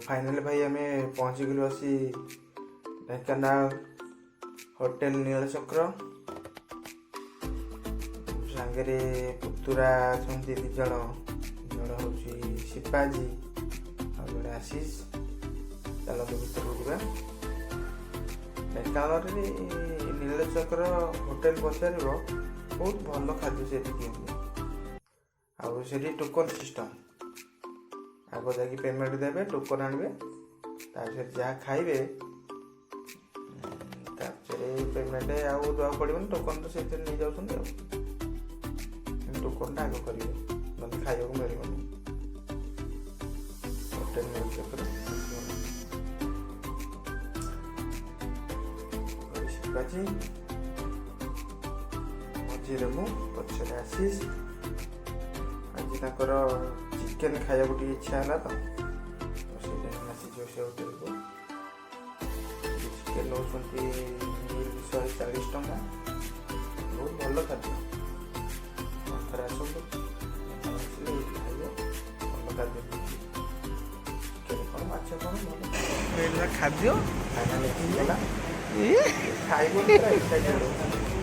finally भाई आम पहुँची गलु आसी ढेंकानाल होटेल नीलचक्र सांगे पुतुरा अच्छा दी जन जन हूँ शिपाजी और जड़े आशीष चलते भर जा ढेंकानाल नीलचक्र होटेल पचार बहुत भल खाद्य से आउे टोकन सिस्टम आग जाकि पेमेंट देवे टोकन आनबे जहाँ खाइबे पेमेंट आउ देवा पड़ो टोकन तो से नहीं जाऊँ टोकन आग करेंगे ना खाइबा मिले होटेल नीलचक्र शिवाजी मझे मु पचर आशीष आज ताकर चिकेन खाया गोटे इच्छा है तो आसीज से होटेल को चिकेन नौ 140 टंका बहुत भल खाद्य थे आसतु खाइए भल खाद्य चिकेन कौन माछ कौन भल खाद्य खाना खाइब एक्साइटेड